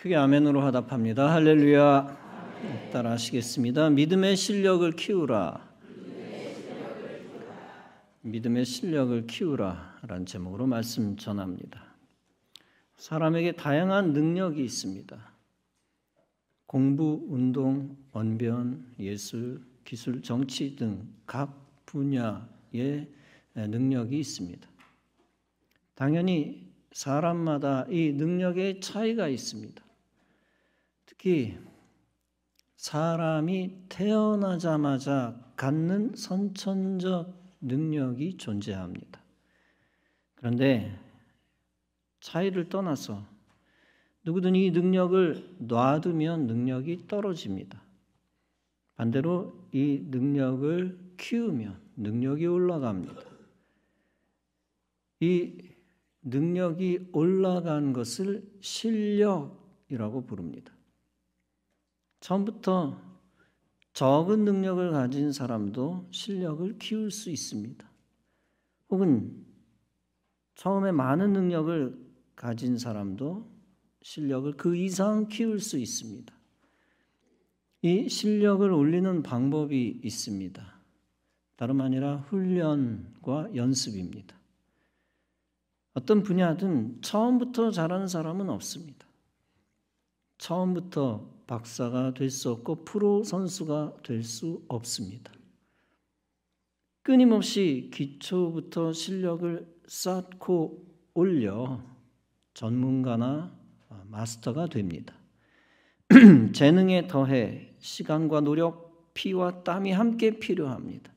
크게 아멘으로 화답합니다. 할렐루야. 따라 하시겠습니다. 믿음의 실력을 키우라. 믿음의 실력을 키우라 라는 제목으로 말씀 전합니다. 사람에게 다양한 능력이 있습니다. 공부, 운동, 언변, 예술, 기술, 정치 등 각 분야의 능력이 있습니다. 당연히 사람마다 이 능력의 차이가 있습니다. 특히 사람이 태어나자마자 갖는 선천적 능력이 존재합니다. 그런데 차이를 떠나서 누구든 이 능력을 놔두면 능력이 떨어집니다. 반대로 이 능력을 키우면 능력이 올라갑니다. 이 능력이 올라간 것을 실력이라고 부릅니다. 처음부터 적은 능력을 가진 사람도 실력을 키울 수 있습니다. 혹은 처음에 많은 능력을 가진 사람도 실력을 그 이상 키울 수 있습니다. 이 실력을 올리는 방법이 있습니다. 다름 아니라 훈련과 연습입니다. 어떤 분야든 처음부터 잘하는 사람은 없습니다. 처음부터 박사가 될 수 없고 프로 선수가 될 수 없습니다. 끊임없이 기초부터 실력을 쌓고 올려 전문가나 마스터가 됩니다. 재능에 더해 시간과 노력, 피와 땀이 함께 필요합니다.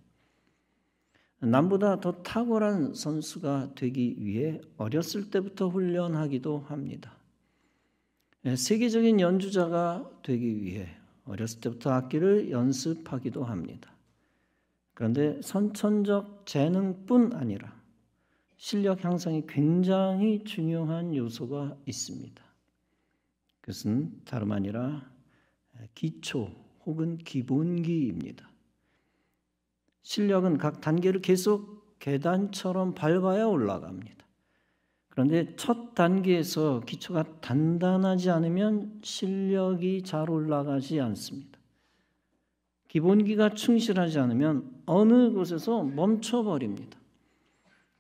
남보다 더 탁월한 선수가 되기 위해 어렸을 때부터 훈련하기도 합니다. 세계적인 연주자가 되기 위해 어렸을 때부터 악기를 연습하기도 합니다. 그런데 선천적 재능뿐 아니라 실력 향상이 굉장히 중요한 요소가 있습니다. 그것은 다름 아니라 기초 혹은 기본기입니다. 실력은 각 단계를 계속 계단처럼 밟아야 올라갑니다. 그런데 첫 단계에서 기초가 단단하지 않으면 실력이 잘 올라가지 않습니다. 기본기가 충실하지 않으면 어느 곳에서 멈춰버립니다.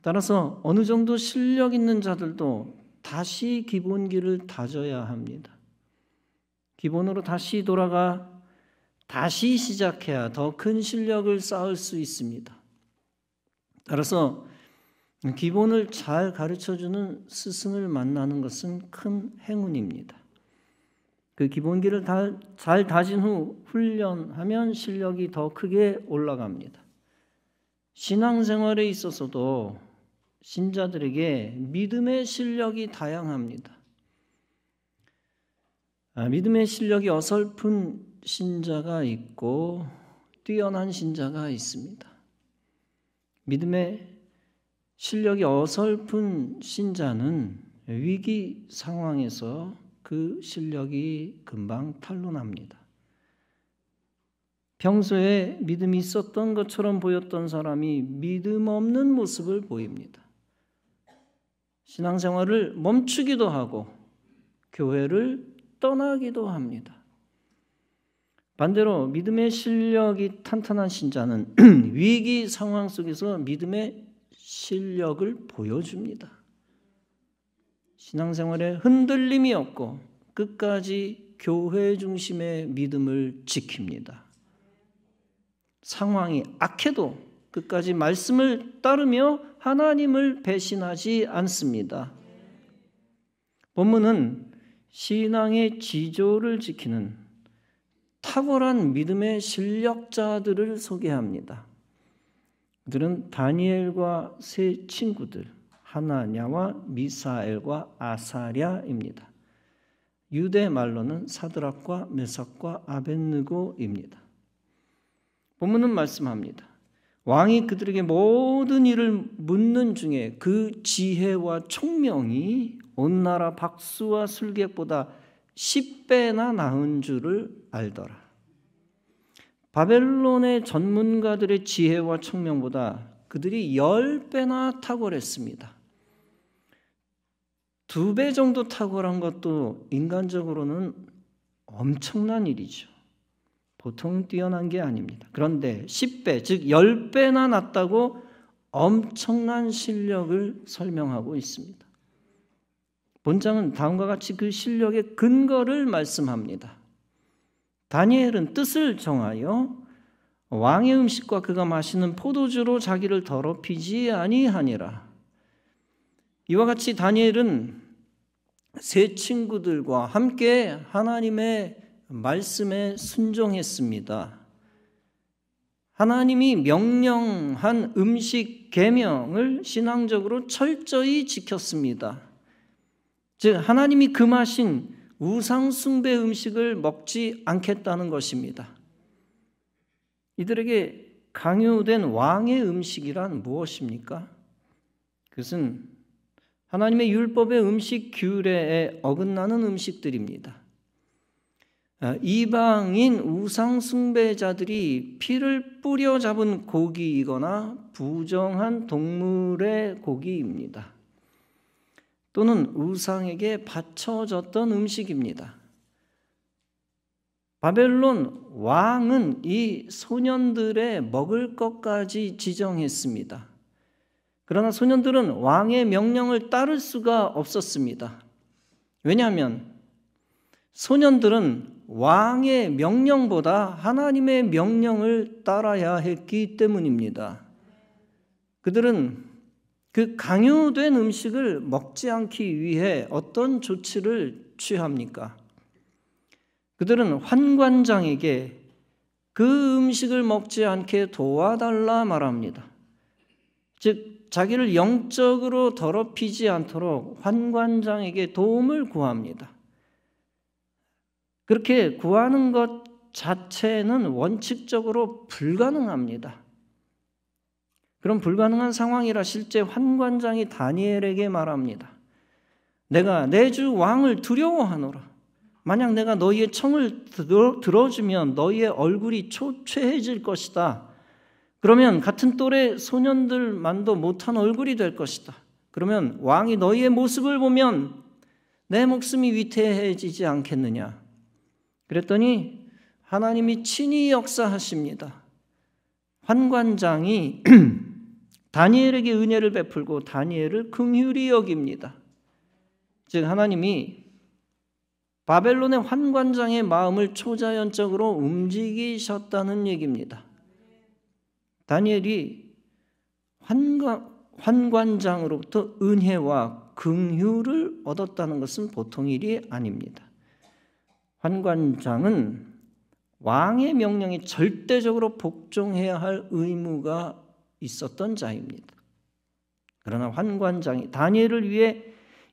따라서 어느 정도 실력 있는 자들도 다시 기본기를 다져야 합니다. 기본으로 다시 돌아가 다시 시작해야 더 큰 실력을 쌓을 수 있습니다. 따라서 기본을 잘 가르쳐주는 스승을 만나는 것은 큰 행운입니다. 그 기본기를 잘 다진 후 훈련하면 실력이 더 크게 올라갑니다. 신앙생활에 있어서도 신자들에게 믿음의 실력이 다양합니다. 믿음의 실력이 어설픈 신자가 있고 뛰어난 신자가 있습니다. 믿음의 실력이 어설픈 신자는 위기 상황에서 그 실력이 금방 탄로납니다. 평소에 믿음이 있었던 것처럼 보였던 사람이 믿음 없는 모습을 보입니다. 신앙생활을 멈추기도 하고 교회를 떠나기도 합니다. 반대로 믿음의 실력이 탄탄한 신자는 위기 상황 속에서 믿음의 실력을 보여줍니다. 신앙생활에 흔들림이 없고 끝까지 교회 중심의 믿음을 지킵니다. 상황이 악해도 끝까지 말씀을 따르며 하나님을 배신하지 않습니다. 본문은 신앙의 지조를 지키는 탁월한 믿음의 실력자들을 소개합니다. 그들은 다니엘과 세 친구들 하나냐와 미사엘과 아사랴입니다. 유대 말로는 사드락과 메삭과 아벳느고입니다. 본문은 말씀합니다. 왕이 그들에게 모든 일을 묻는 중에 그 지혜와 총명이 온 나라 박수와 술객보다 10배나 나은 줄을 알더라. 바벨론의 전문가들의 지혜와 총명보다 그들이 10배나 탁월했습니다. 2배 정도 탁월한 것도 인간적으로는 엄청난 일이죠. 보통 뛰어난 게 아닙니다. 그런데 10배, 즉 10배나 낫다고 엄청난 실력을 설명하고 있습니다. 본장은 다음과 같이 그 실력의 근거를 말씀합니다. 다니엘은 뜻을 정하여 왕의 음식과 그가 마시는 포도주로 자기를 더럽히지 아니하니라. 이와 같이 다니엘은 세 친구들과 함께 하나님의 말씀에 순종했습니다. 하나님이 명령한 음식 계명을 신앙적으로 철저히 지켰습니다. 즉 하나님이 금하신 우상 숭배 음식을 먹지 않겠다는 것입니다. 이들에게 강요된 왕의 음식이란 무엇입니까? 그것은 하나님의 율법의 음식 규례에 어긋나는 음식들입니다. 이방인 우상 숭배자들이 피를 뿌려 잡은 고기이거나 부정한 동물의 고기입니다. 또는 우상에게 바쳐졌던 음식입니다. 바벨론 왕은 이 소년들의 먹을 것까지 지정했습니다. 그러나 소년들은 왕의 명령을 따를 수가 없었습니다. 왜냐하면 소년들은 왕의 명령보다 하나님의 명령을 따라야 했기 때문입니다. 그들은 그 강요된 음식을 먹지 않기 위해 어떤 조치를 취합니까? 그들은 환관장에게 그 음식을 먹지 않게 도와달라 말합니다. 즉 자기를 영적으로 더럽히지 않도록 환관장에게 도움을 구합니다. 그렇게 구하는 것 자체는 원칙적으로 불가능합니다. 그런 불가능한 상황이라 실제 환관장이 다니엘에게 말합니다. 내가 내 주 왕을 두려워하노라. 만약 내가 너희의 청을 들어주면 너희의 얼굴이 초췌해질 것이다. 그러면 같은 또래 소년들만도 못한 얼굴이 될 것이다. 그러면 왕이 너희의 모습을 보면 내 목숨이 위태해지지 않겠느냐. 그랬더니 하나님이 친히 역사하십니다. 환관장이 다니엘에게 은혜를 베풀고 다니엘을 긍휼히 여깁니다. 즉 하나님이 바벨론의 환관장의 마음을 초자연적으로 움직이셨다는 얘기입니다. 다니엘이 환관장으로부터 은혜와 긍휼을 얻었다는 것은 보통 일이 아닙니다. 환관장은 왕의 명령에 절대적으로 복종해야 할 의무가 있었던 자입니다. 그러나 환관장이 다니엘을 위해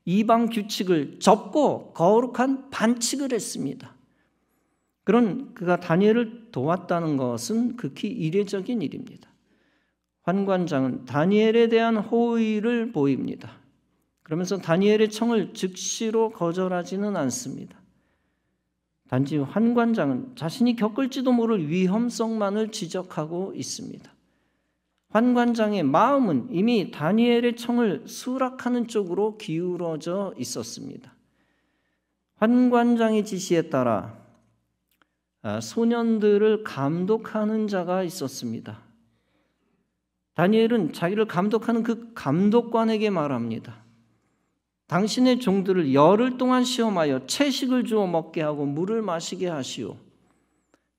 이방 규칙을 접고 거룩한 반칙을 했습니다. 그런 그가 다니엘을 도왔다는 것은 극히 이례적인 일입니다. 환관장은 다니엘에 대한 호의를 보입니다. 그러면서 다니엘의 청을 즉시로 거절하지는 않습니다. 단지 환관장은 자신이 겪을지도 모를 위험성만을 지적하고 있습니다. 환관장의 마음은 이미 다니엘의 청을 수락하는 쪽으로 기울어져 있었습니다. 환관장의 지시에 따라 소년들을 감독하는 자가 있었습니다. 다니엘은 자기를 감독하는 그 감독관에게 말합니다. 당신의 종들을 열흘 동안 시험하여 채식을 주어 먹게 하고 물을 마시게 하시오.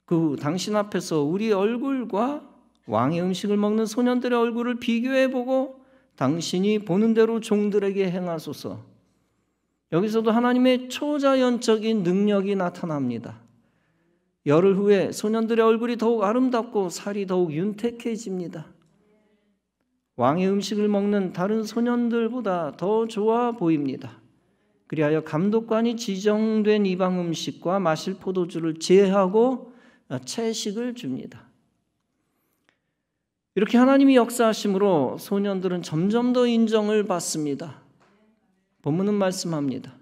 그 후 당신 앞에서 우리 얼굴과 왕의 음식을 먹는 소년들의 얼굴을 비교해보고 당신이 보는 대로 종들에게 행하소서. 여기서도 하나님의 초자연적인 능력이 나타납니다. 열흘 후에 소년들의 얼굴이 더욱 아름답고 살이 더욱 윤택해집니다. 왕의 음식을 먹는 다른 소년들보다 더 좋아 보입니다. 그리하여 감독관이 지정된 이방 음식과 마실 포도주를 제하고 채식을 줍니다. 이렇게 하나님이 역사하심으로 소년들은 점점 더 인정을 받습니다. 본문은 말씀합니다.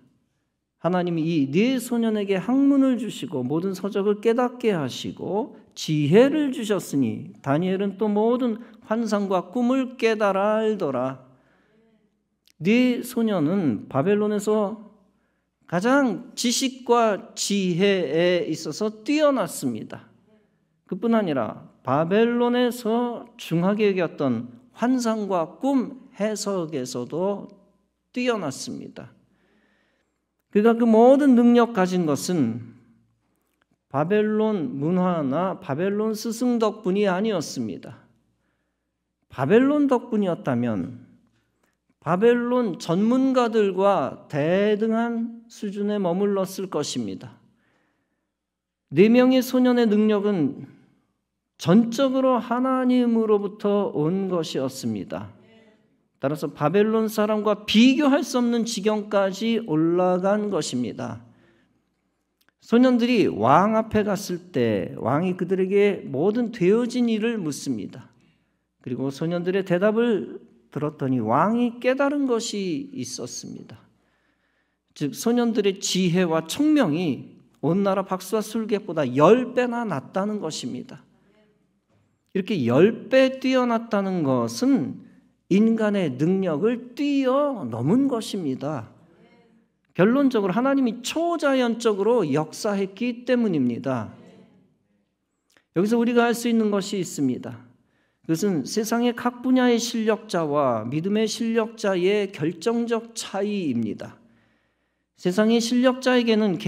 하나님이 이 네 소년에게 학문을 주시고 모든 서적을 깨닫게 하시고 지혜를 주셨으니 다니엘은 또 모든 환상과 꿈을 깨달아 알더라. 네 소년은 바벨론에서 가장 지식과 지혜에 있어서 뛰어났습니다. 그뿐 아니라 바벨론에서 중하게 여겼던 환상과 꿈 해석에서도 뛰어났습니다. 그가 그 모든 능력 가진 것은 바벨론 문화나 바벨론 스승 덕분이 아니었습니다. 바벨론 덕분이었다면 바벨론 전문가들과 대등한 수준에 머물렀을 것입니다. 4명의 소년의 능력은 전적으로 하나님으로부터 온 것이었습니다. 따라서 바벨론 사람과 비교할 수 없는 지경까지 올라간 것입니다. 소년들이 왕 앞에 갔을 때 왕이 그들에게 모든 되어진 일을 묻습니다. 그리고 소년들의 대답을 들었더니 왕이 깨달은 것이 있었습니다. 즉 소년들의 지혜와 총명이 온 나라 박수와 술객보다 10배나 낫다는 것입니다. 이렇게 10배 뛰어났다는 것은 인간의 능력을 뛰어넘은 것입니다. 결론적으로 하나님이 초자연적으로 역사했기 때문입니다. 여기서 우리가 알 수 있는 것이 있습니다. 그것은 세상의 각 분야의 실력자와 믿음의 실력자의 결정적 차이입니다. 세상의 실력자에게는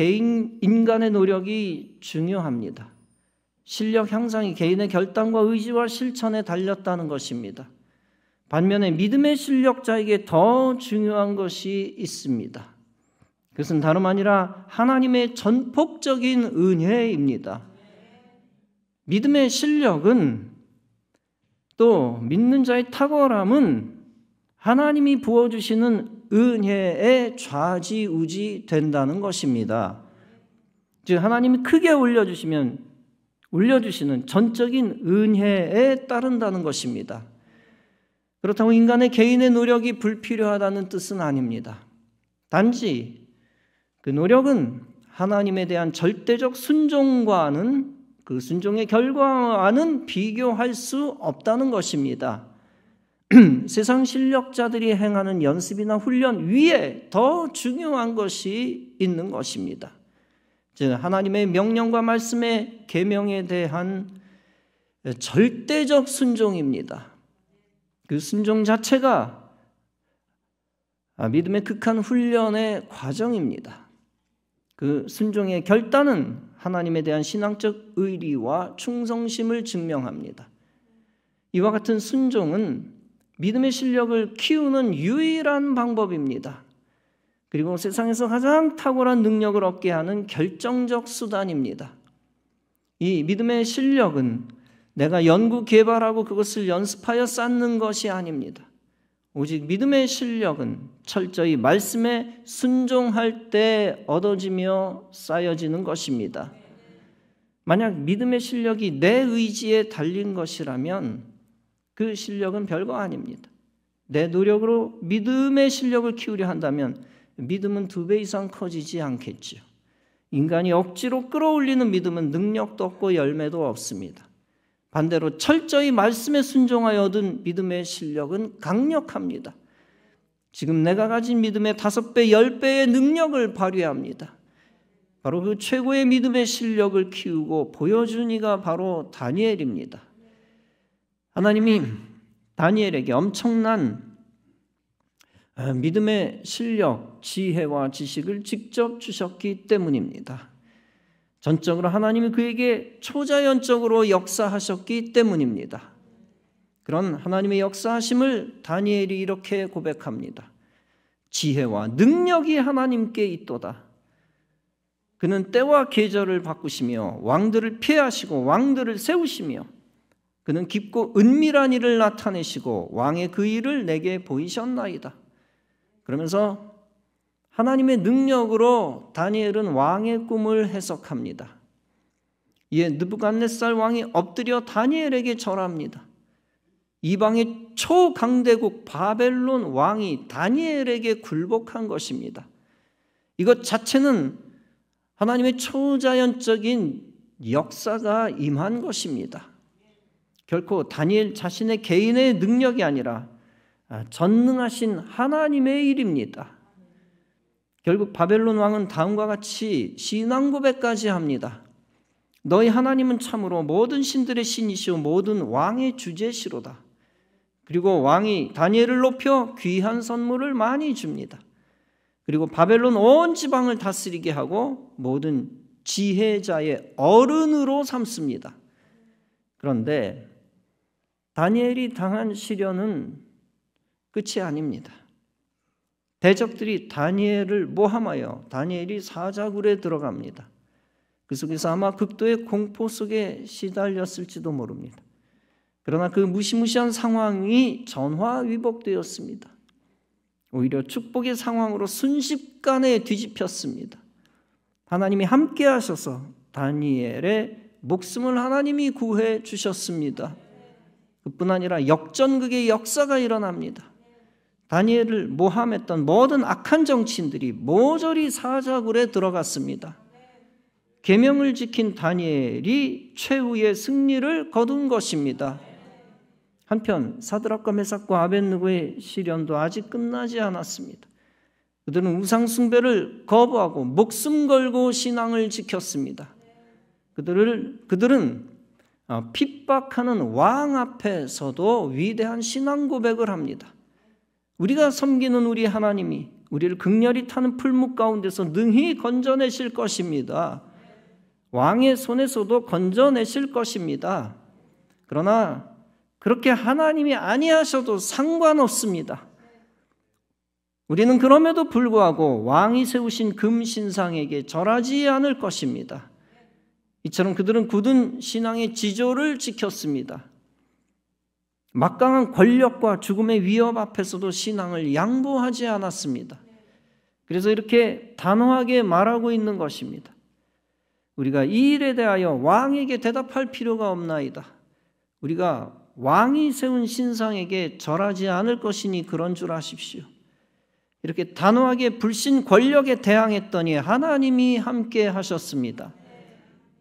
인간의 노력이 중요합니다. 실력 향상이 개인의 결단과 의지와 실천에 달렸다는 것입니다. 반면에 믿음의 실력자에게 더 중요한 것이 있습니다. 그것은 다름 아니라 하나님의 전폭적인 은혜입니다. 믿음의 실력은 또 믿는 자의 탁월함은 하나님이 부어주시는 은혜에 좌지우지 된다는 것입니다. 즉 하나님이 크게 올려주시는 전적인 은혜에 따른다는 것입니다. 그렇다고 인간의 개인의 노력이 불필요하다는 뜻은 아닙니다. 단지 그 노력은 하나님에 대한 절대적 순종과는 그 순종의 결과와는 비교할 수 없다는 것입니다. 세상 실력자들이 행하는 연습이나 훈련 위에 더 중요한 것이 있는 것입니다. 즉 하나님의 명령과 말씀의 계명에 대한 절대적 순종입니다. 그 순종 자체가 믿음의 극한 훈련의 과정입니다. 그 순종의 결단은 하나님에 대한 신앙적 의리와 충성심을 증명합니다. 이와 같은 순종은 믿음의 실력을 키우는 유일한 방법입니다. 그리고 세상에서 가장 탁월한 능력을 얻게 하는 결정적 수단입니다. 이 믿음의 실력은 내가 연구 개발하고 그것을 연습하여 쌓는 것이 아닙니다. 오직 믿음의 실력은 철저히 말씀에 순종할 때 얻어지며 쌓여지는 것입니다. 만약 믿음의 실력이 내 의지에 달린 것이라면 그 실력은 별거 아닙니다. 내 노력으로 믿음의 실력을 키우려 한다면 믿음은 2배 이상 커지지 않겠죠. 인간이 억지로 끌어올리는 믿음은 능력도 없고 열매도 없습니다. 반대로 철저히 말씀에 순종하여 얻은 믿음의 실력은 강력합니다. 지금 내가 가진 믿음의 5배, 10배의 능력을 발휘합니다. 바로 그 최고의 믿음의 실력을 키우고 보여준 이가 바로 다니엘입니다. 하나님이 다니엘에게 엄청난 믿음의 실력, 지혜와 지식을 직접 주셨기 때문입니다. 전적으로 하나님이 그에게 초자연적으로 역사하셨기 때문입니다. 그런 하나님의 역사하심을 다니엘이 이렇게 고백합니다. 지혜와 능력이 하나님께 있도다. 그는 때와 계절을 바꾸시며 왕들을 폐하시고 왕들을 세우시며 그는 깊고 은밀한 일을 나타내시고 왕의 그 일을 내게 보이셨나이다. 그러면서 하나님의 능력으로 다니엘은 왕의 꿈을 해석합니다. 이에 느부갓네살 왕이 엎드려 다니엘에게 절합니다. 이방의 초강대국 바벨론 왕이 다니엘에게 굴복한 것입니다. 이것 자체는 하나님의 초자연적인 역사가 임한 것입니다. 결코 다니엘 자신의 개인의 능력이 아니라 전능하신 하나님의 일입니다. 결국 바벨론 왕은 다음과 같이 신앙 고백까지 합니다. 너희 하나님은 참으로 모든 신들의 신이시오 모든 왕의 주제시로다. 그리고 왕이 다니엘을 높여 귀한 선물을 많이 줍니다. 그리고 바벨론 온 지방을 다스리게 하고 모든 지혜자의 어른으로 삼습니다. 그런데 다니엘이 당한 시련은 끝이 아닙니다. 대적들이 다니엘을 모함하여 다니엘이 사자굴에 들어갑니다. 그 속에서 아마 극도의 공포 속에 시달렸을지도 모릅니다. 그러나 그 무시무시한 상황이 전화위복되었습니다. 오히려 축복의 상황으로 순식간에 뒤집혔습니다. 하나님이 함께 하셔서 다니엘의 목숨을 하나님이 구해 주셨습니다. 그뿐 아니라 역전극의 역사가 일어납니다. 다니엘을 모함했던 모든 악한 정치인들이 모조리 사자굴에 들어갔습니다. 계명을 지킨 다니엘이 최후의 승리를 거둔 것입니다. 한편 사드락과 메삭과 아벳느고의 시련도 아직 끝나지 않았습니다. 그들은 우상 숭배를 거부하고 목숨 걸고 신앙을 지켰습니다. 그들은 핍박하는 왕 앞에서도 위대한 신앙 고백을 합니다. 우리가 섬기는 우리 하나님이 우리를 극렬히 타는 풀무 가운데서 능히 건져내실 것입니다. 왕의 손에서도 건져내실 것입니다. 그러나 그렇게 하나님이 아니하셔도 상관없습니다. 우리는 그럼에도 불구하고 왕이 세우신 금신상에게 절하지 않을 것입니다. 이처럼 그들은 굳은 신앙의 지조를 지켰습니다. 막강한 권력과 죽음의 위협 앞에서도 신앙을 양보하지 않았습니다. 그래서 이렇게 단호하게 말하고 있는 것입니다. 우리가 이 일에 대하여 왕에게 대답할 필요가 없나이다. 우리가 왕이 세운 신상에게 절하지 않을 것이니 그런 줄 아십시오. 이렇게 단호하게 불신 권력에 대항했더니 하나님이 함께 하셨습니다.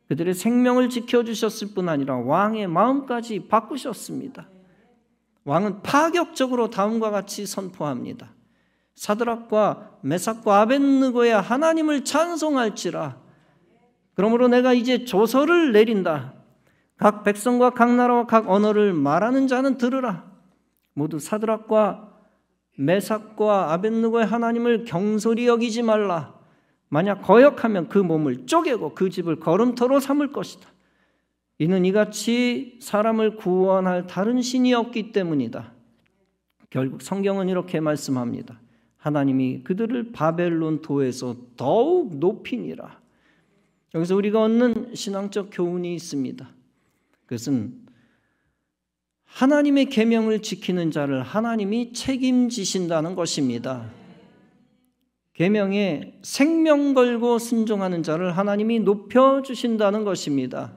그들의 생명을 지켜주셨을 뿐 아니라 왕의 마음까지 바꾸셨습니다. 왕은 파격적으로 다음과 같이 선포합니다. 사드락과 메삭과 아벳느고의 하나님을 찬송할지라. 그러므로 내가 이제 조서를 내린다. 각 백성과 각 나라와 각 언어를 말하는 자는 들으라. 모두 사드락과 메삭과 아벳느고의 하나님을 경솔히 여기지 말라. 만약 거역하면 그 몸을 쪼개고 그 집을 거름터로 삼을 것이다. 이는 이같이 사람을 구원할 다른 신이 없기 때문이다. 결국 성경은 이렇게 말씀합니다. 하나님이 그들을 바벨론 도에서 더욱 높이니라. 여기서 우리가 얻는 신앙적 교훈이 있습니다. 그것은 하나님의 계명을 지키는 자를 하나님이 책임지신다는 것입니다. 계명에 생명 걸고 순종하는 자를 하나님이 높여주신다는 것입니다.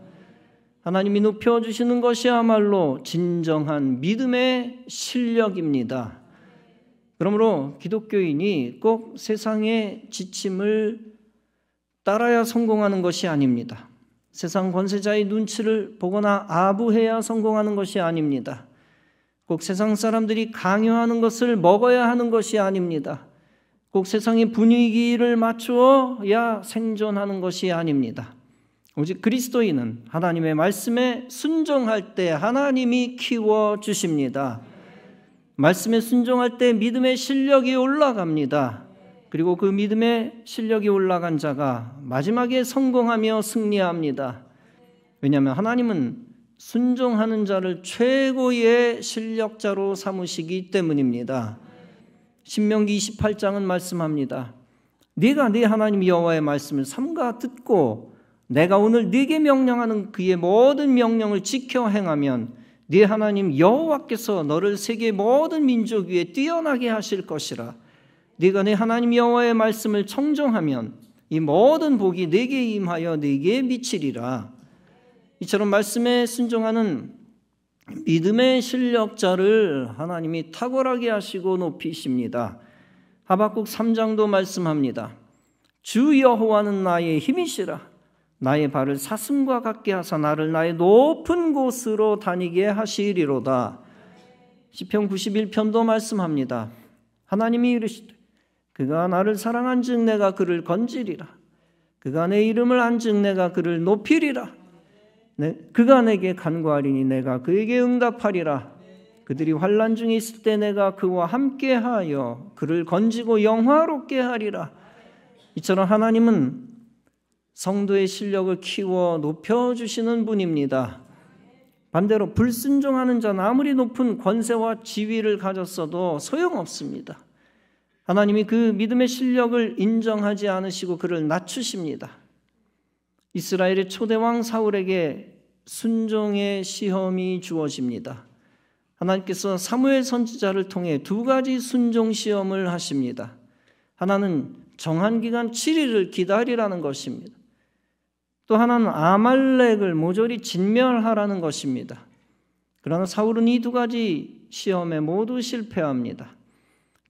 하나님이 높여주시는 것이야말로 진정한 믿음의 실력입니다. 그러므로 기독교인이 꼭 세상의 지침을 따라야 성공하는 것이 아닙니다. 세상 권세자의 눈치를 보거나 아부해야 성공하는 것이 아닙니다. 꼭 세상 사람들이 강요하는 것을 먹어야 하는 것이 아닙니다. 꼭 세상의 분위기를 맞추어야 생존하는 것이 아닙니다. 오직 그리스도인은 하나님의 말씀에 순종할 때 하나님이 키워주십니다. 말씀에 순종할 때 믿음의 실력이 올라갑니다. 그리고 그 믿음의 실력이 올라간 자가 마지막에 성공하며 승리합니다. 왜냐하면 하나님은 순종하는 자를 최고의 실력자로 삼으시기 때문입니다. 신명기 28장은 말씀합니다. 네가 네 하나님 여호와의 말씀을 삼가 듣고 내가 오늘 네게 명령하는 그의 모든 명령을 지켜 행하면 네 하나님 여호와께서 너를 세계 모든 민족 위에 뛰어나게 하실 것이라. 네가 네 하나님 여호와의 말씀을 청종하면 이 모든 복이 네게 임하여 네게 미치리라. 이처럼 말씀에 순종하는 믿음의 실력자를 하나님이 탁월하게 하시고 높이십니다. 하박국 3장도 말씀합니다. 주 여호와는 나의 힘이시라. 나의 발을 사슴과 같게 하사 나를 나의 높은 곳으로 다니게 하시리로다. 시편 91편도 말씀합니다. 하나님이 이르시되 그가 나를 사랑한즉 내가 그를 건지리라. 그가 내 이름을 안즉 내가 그를 높이리라. 그가 내게 간구하리니 내가 그에게 응답하리라. 그들이 환난 중에 있을 때 내가 그와 함께하여 그를 건지고 영화롭게 하리라. 이처럼 하나님은 성도의 실력을 키워 높여주시는 분입니다. 반대로 불순종하는 자는 아무리 높은 권세와 지위를 가졌어도 소용없습니다. 하나님이 그 믿음의 실력을 인정하지 않으시고 그를 낮추십니다. 이스라엘의 초대왕 사울에게 순종의 시험이 주어집니다. 하나님께서 사무엘 선지자를 통해 두 가지 순종 시험을 하십니다. 하나는 정한 기간 7일을 기다리라는 것입니다. 또 하나는 아말렉을 모조리 진멸하라는 것입니다. 그러나 사울은 이 두 가지 시험에 모두 실패합니다.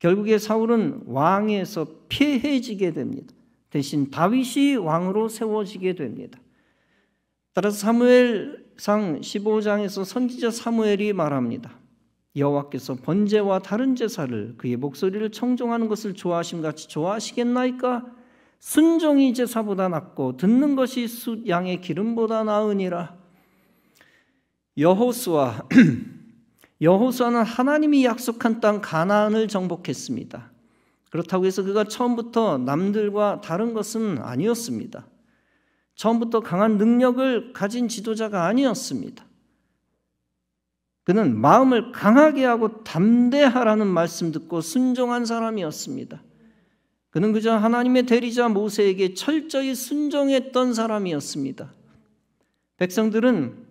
결국에 사울은 왕에서 폐해지게 됩니다. 대신 다윗이 왕으로 세워지게 됩니다. 따라서 사무엘상 15장에서 선지자 사무엘이 말합니다. 여호와께서 번제와 다른 제사를 그의 목소리를 청종하는 것을 좋아하심같이 좋아하시겠나이까? 순종이 제사보다 낫고 듣는 것이 숫 양의 기름보다 나으니라. 여호수아는 하나님이 약속한 땅 가나안을 정복했습니다. 그렇다고 해서 그가 처음부터 남들과 다른 것은 아니었습니다. 처음부터 강한 능력을 가진 지도자가 아니었습니다. 그는 마음을 강하게 하고 담대하라는 말씀 듣고 순종한 사람이었습니다. 그는 그저 하나님의 대리자 모세에게 철저히 순종했던 사람이었습니다. 백성들은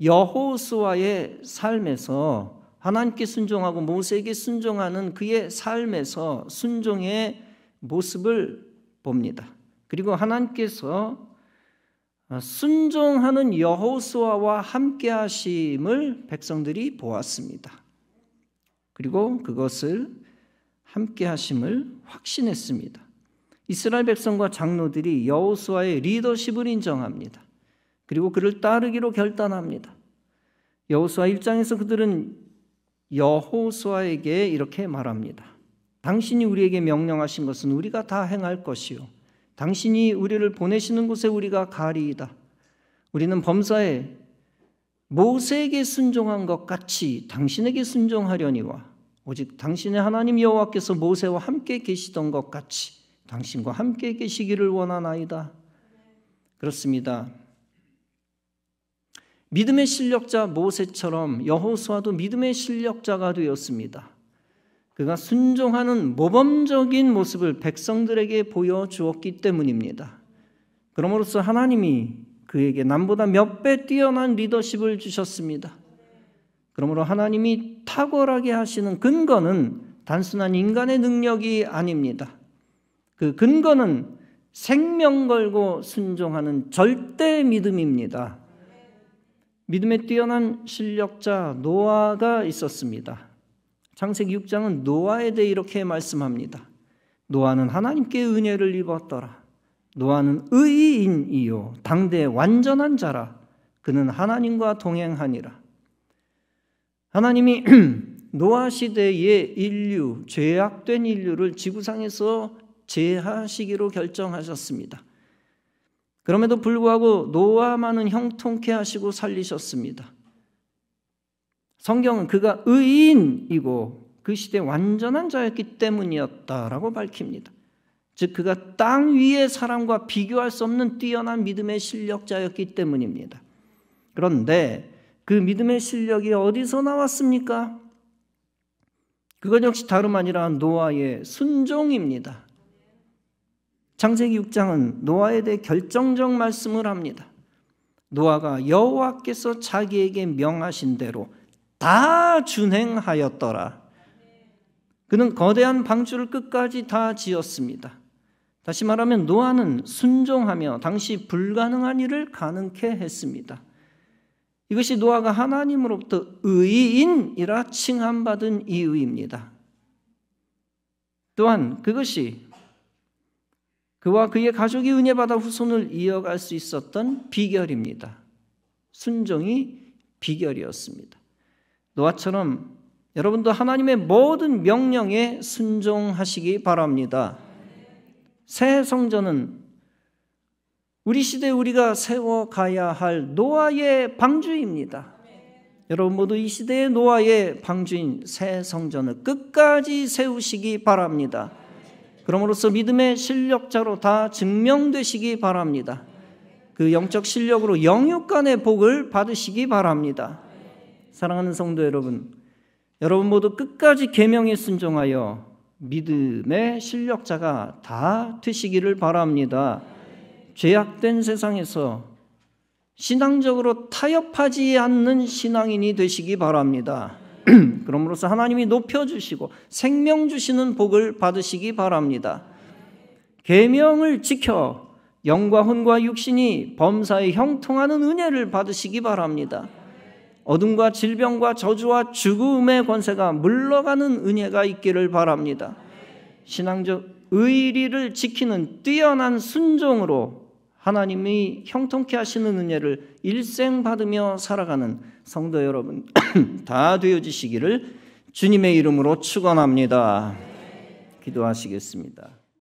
여호수아의 삶에서 하나님께 순종하고 모세에게 순종하는 그의 삶에서 순종의 모습을 봅니다. 그리고 하나님께서 순종하는 여호수아와 함께 하심을 백성들이 보았습니다. 그리고 그것을 함께 하심을 확신했습니다. 이스라엘 백성과 장로들이 여호수아의 리더십을 인정합니다. 그리고 그를 따르기로 결단합니다. 여호수아 1장에서 그들은 여호수아에게 이렇게 말합니다. 당신이 우리에게 명령하신 것은 우리가 다 행할 것이요 당신이 우리를 보내시는 곳에 우리가 가리이다. 우리는 범사에 모세에게 순종한 것 같이 당신에게 순종하려니와 오직 당신의 하나님 여호와께서 모세와 함께 계시던 것 같이 당신과 함께 계시기를 원하나이다. 그렇습니다. 믿음의 실력자 모세처럼 여호수아도 믿음의 실력자가 되었습니다. 그가 순종하는 모범적인 모습을 백성들에게 보여주었기 때문입니다. 그러므로써 하나님이 그에게 남보다 몇 배 뛰어난 리더십을 주셨습니다. 그러므로 하나님이 탁월하게 하시는 근거는 단순한 인간의 능력이 아닙니다. 그 근거는 생명 걸고 순종하는 절대 믿음입니다. 믿음에 뛰어난 실력자 노아가 있었습니다. 창세기 6장은 노아에 대해 이렇게 말씀합니다. 노아는 하나님께 은혜를 입었더라. 노아는 의인이요 당대 완전한 자라. 그는 하나님과 동행하니라. 하나님이 노아 시대의 인류, 죄악된 인류를 지구상에서 제하시기로 결정하셨습니다. 그럼에도 불구하고 노아만은 형통케 하시고 살리셨습니다. 성경은 그가 의인이고 그 시대 완전한 자였기 때문이었다라고 밝힙니다. 즉 그가 땅 위의 사람과 비교할 수 없는 뛰어난 믿음의 실력자였기 때문입니다. 그런데 그 믿음의 실력이 어디서 나왔습니까? 그것 역시 다름 아니라 노아의 순종입니다. 창세기 6장은 노아에 대해 결정적 말씀을 합니다. 노아가 여호와께서 자기에게 명하신 대로 다 준행하였더라. 그는 거대한 방주를 끝까지 다 지었습니다. 다시 말하면 노아는 순종하며 당시 불가능한 일을 가능케 했습니다. 이것이 노아가 하나님으로부터 의인이라 칭함받은 이유입니다. 또한 그것이 그와 그의 가족이 은혜받아 후손을 이어갈 수 있었던 비결입니다. 순종이 비결이었습니다. 노아처럼 여러분도 하나님의 모든 명령에 순종하시기 바랍니다. 새 성전은 우리 시대에 우리가 세워가야 할 노아의 방주입니다. 여러분 모두 이 시대의 노아의 방주인 새 성전을 끝까지 세우시기 바랍니다. 그럼으로써 믿음의 실력자로 다 증명되시기 바랍니다. 그 영적 실력으로 영육간의 복을 받으시기 바랍니다. 사랑하는 성도 여러분, 여러분 모두 끝까지 계명에 순종하여 믿음의 실력자가 다 되시기를 바랍니다. 죄악된 세상에서 신앙적으로 타협하지 않는 신앙인이 되시기 바랍니다. 그럼으로써 하나님이 높여주시고 생명 주시는 복을 받으시기 바랍니다. 계명을 지켜 영과 혼과 육신이 범사에 형통하는 은혜를 받으시기 바랍니다. 어둠과 질병과 저주와 죽음의 권세가 물러가는 은혜가 있기를 바랍니다. 신앙적 의리를 지키는 뛰어난 순종으로 하나님이 형통케 하시는 은혜를 일생 받으며 살아가는 성도 여러분 다 되어지시기를 주님의 이름으로 축원합니다. 기도하시겠습니다.